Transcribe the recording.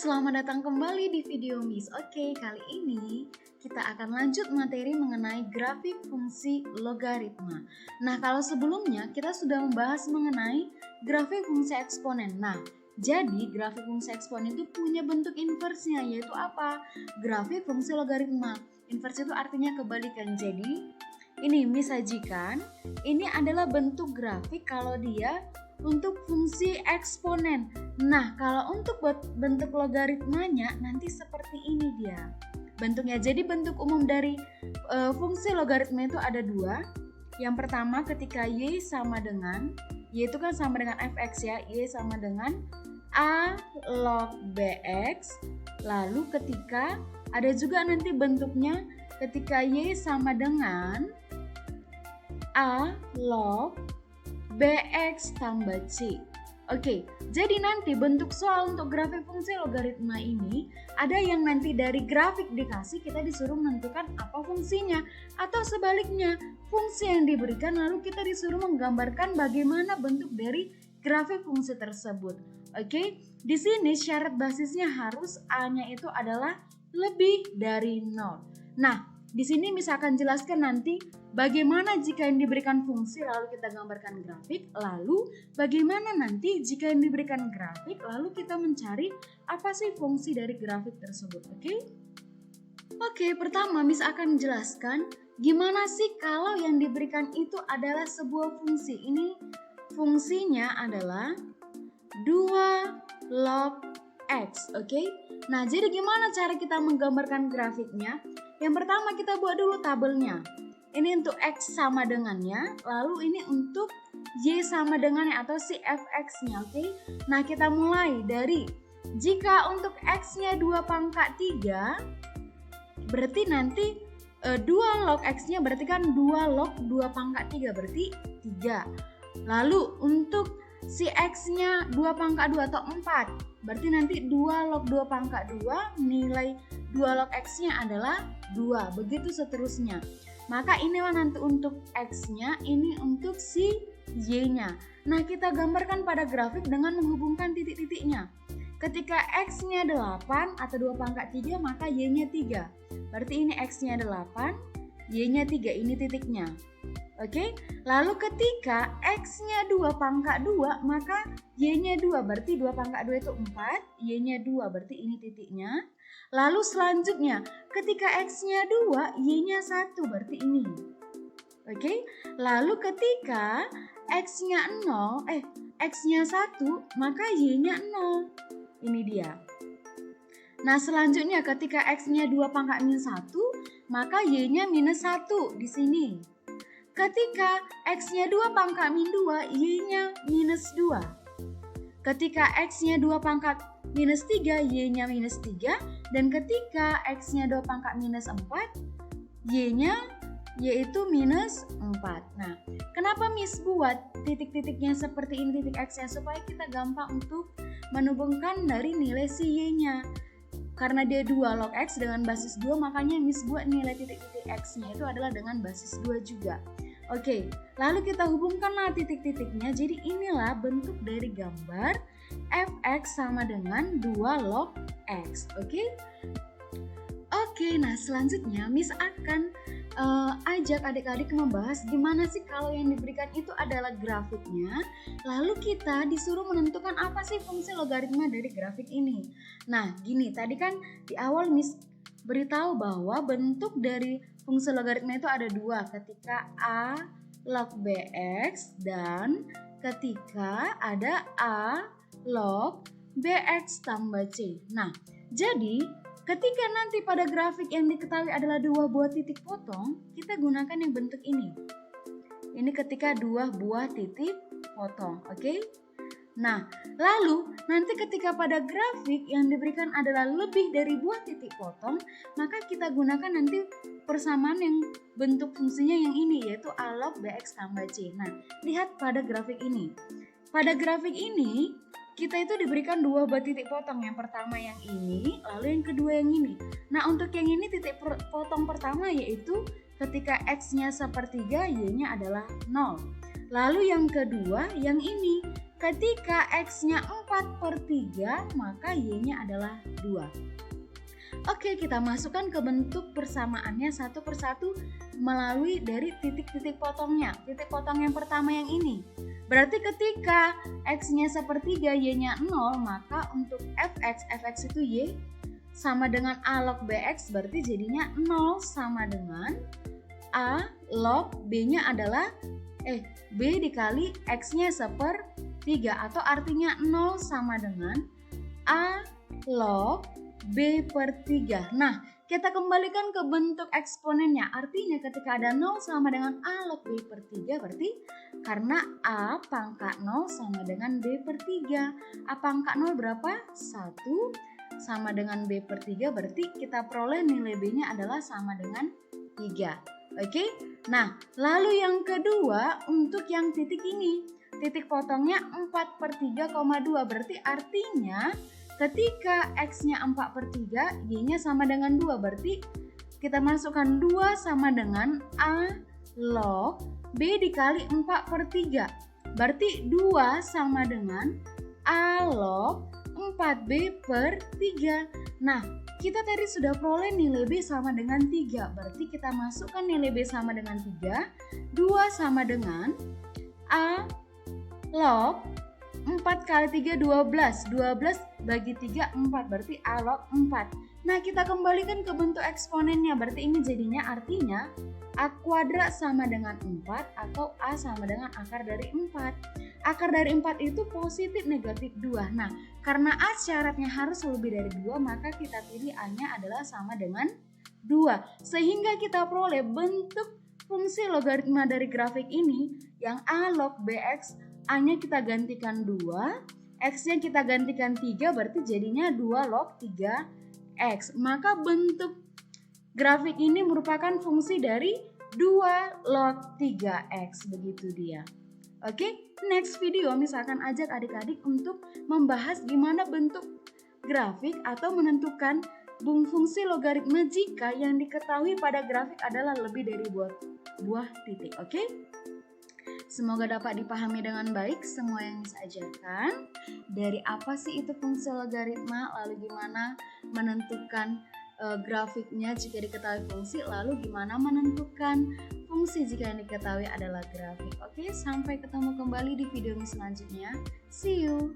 selamat datang kembali di video Miss. Oke, kali ini kita akan lanjut materi mengenai grafik fungsi logaritma. Nah, kalau sebelumnya kita sudah membahas mengenai grafik fungsi eksponen. Nah, jadi grafik fungsi eksponen itu punya bentuk inversnya, yaitu apa? Grafik fungsi logaritma. Invers itu artinya kebalikan. Jadi, ini Miss sajikan, ini adalah bentuk grafik kalau dia untuk fungsi eksponen. Nah, kalau untuk bentuk logaritmanya nanti seperti ini dia bentuknya. Jadi bentuk umum dari fungsi logaritma itu ada dua. Yang pertama ketika y sama dengan, y itu kan sama dengan fx ya, y sama dengan a log bx. Lalu ketika ada juga nanti bentuknya ketika y sama dengan a log bx tambah c. Oke, jadi nanti bentuk soal untuk grafik fungsi logaritma ini ada yang nanti dari grafik dikasih kita disuruh menentukan apa fungsinya, atau sebaliknya fungsi yang diberikan lalu kita disuruh menggambarkan bagaimana bentuk dari grafik fungsi tersebut. Oke, di sini syarat basisnya harus a-nya itu adalah lebih dari 0. Nah, di sini misalkan jelaskan nanti bagaimana jika yang diberikan fungsi lalu kita gambarkan grafik, lalu bagaimana nanti jika yang diberikan grafik lalu kita mencari apa sih fungsi dari grafik tersebut. Oke, pertama Miss akan jelaskan gimana sih kalau yang diberikan itu adalah sebuah fungsi. Ini fungsinya adalah 2 log x. Nah, jadi gimana cara kita menggambarkan grafiknya? Yang pertama kita buat dulu tabelnya. Ini untuk x sama dengannya, lalu ini untuk y sama dengannya atau si fx-nya. Nah, kita mulai dari jika untuk x-nya 2 pangkat 3, berarti nanti 2 log x-nya berarti kan 2 log 2 pangkat 3 berarti 3. Lalu untuk si x-nya 2 pangkat 2 atau 4, berarti nanti 2 log 2 pangkat 2, nilai 2 log x-nya adalah 2, begitu seterusnya. Maka inilah nanti untuk x-nya, ini untuk si y-nya. Nah, kita gambarkan pada grafik dengan menghubungkan titik-titiknya. Ketika x-nya 8 atau 2 pangkat 3, maka y-nya 3. Berarti ini x-nya 8, y-nya 3, ini titiknya. Lalu ketika x-nya 2 pangkat 2, maka y-nya 2, berarti 2 pangkat 2 itu 4, y-nya 2, berarti ini titiknya. Lalu selanjutnya, ketika x-nya 2, y-nya 1, berarti ini. Lalu ketika x-nya 1, maka y-nya 0. Ini dia. Nah, selanjutnya ketika x-nya 2 pangkat minus 1, maka y-nya minus 1 di sini. Ketika x-nya 2 pangkat min 2, y-nya minus 2. Ketika x-nya 2 pangkat minus 3, y-nya minus 3. Dan ketika x-nya 2 pangkat minus 4, y-nya yaitu minus 4. Nah, kenapa Miss buat titik-titiknya seperti ini, titik x-nya, supaya kita gampang untuk menghubungkan dari nilai si y-nya. Karena dia 2 log x dengan basis 2, makanya Miss buat nilai titik-titik x-nya itu adalah dengan basis 2 juga. Lalu kita hubungkanlah titik-titiknya. Jadi inilah bentuk dari gambar fx sama dengan 2 log x. Nah selanjutnya Miss akan ajak adik-adik membahas gimana sih kalau yang diberikan itu adalah grafiknya, lalu kita disuruh menentukan apa sih fungsi logaritma dari grafik ini. Nah, gini, tadi kan di awal Miss beritahu bahwa bentuk dari fungsi logaritma itu ada dua, ketika a log bx dan ketika ada a log bx tambah c. Nah, jadi ketika nanti pada grafik yang diketahui adalah 2 buah titik potong, kita gunakan yang bentuk ini. Ini ketika 2 buah titik potong, Nah, lalu nanti ketika pada grafik yang diberikan adalah lebih dari buah titik potong, maka kita gunakan nanti persamaan yang bentuk fungsinya yang ini, yaitu a log bx tambah c. Nah, lihat pada grafik ini. Pada grafik ini, kita itu diberikan 2 buah titik potong. Yang pertama yang ini, lalu yang kedua yang ini. Nah, untuk yang ini titik potong pertama yaitu ketika x-nya sepertiga, y-nya adalah 0. Lalu yang kedua yang ini, ketika X-nya 4/3, maka Y-nya adalah 2. Oke, kita masukkan ke bentuk persamaannya satu persatu melalui dari titik-titik potongnya. Titik potong yang pertama yang ini. Berarti ketika X-nya 1/3, Y-nya 0, maka untuk fx itu Y sama dengan A log BX, berarti jadinya 0 sama dengan A log B-nya adalah B dikali X-nya 1/3, atau artinya 0 sama dengan A log B/3. Nah, kita kembalikan ke bentuk eksponennya. Artinya ketika ada 0 sama dengan A log B/3, berarti karena A pangkat 0 sama dengan B/3. A pangkat 0 berapa? 1 sama dengan B/3, berarti kita peroleh nilai B-nya adalah sama dengan 3. Oke? Nah, lalu yang kedua untuk yang titik ini. Titik potongnya 4/3,2, berarti artinya ketika X-nya 4/3, Y-nya sama dengan 2, berarti kita masukkan 2 sama dengan A log B dikali 4/3. Berarti 2 sama dengan A log 4B/3. Nah, kita tadi sudah peroleh nilai B sama dengan 3, berarti kita masukkan nilai B sama dengan 3. 2 sama dengan A log 4 kali 3 12. 12 bagi 3 4, berarti A log 4. Nah, kita kembalikan ke bentuk eksponennya. Berarti ini jadinya artinya A kuadrat sama dengan 4 atau A sama dengan akar dari 4. Akar dari 4 itu positif negatif 2. Nah, karena A syaratnya harus lebih dari 2, maka kita pilih A-nya adalah sama dengan 2. Sehingga kita peroleh bentuk fungsi logaritma dari grafik ini yang A log BX, A-nya kita gantikan 2, X-nya kita gantikan 3, berarti jadinya 2 log 3X. Maka bentuk grafik ini merupakan fungsi dari 2 log 3X, begitu dia. Oke, next video misalkan ajak adik-adik untuk membahas gimana bentuk grafik atau menentukan fungsi logaritma jika yang diketahui pada grafik adalah lebih dari buah titik. Oke? Semoga dapat dipahami dengan baik semua yang saya ajarkan. Dari apa sih itu fungsi logaritma, lalu gimana menentukan grafiknya jika diketahui fungsi, lalu gimana menentukan fungsi jika yang diketahui adalah grafik. Oke, sampai ketemu kembali di video selanjutnya. See you!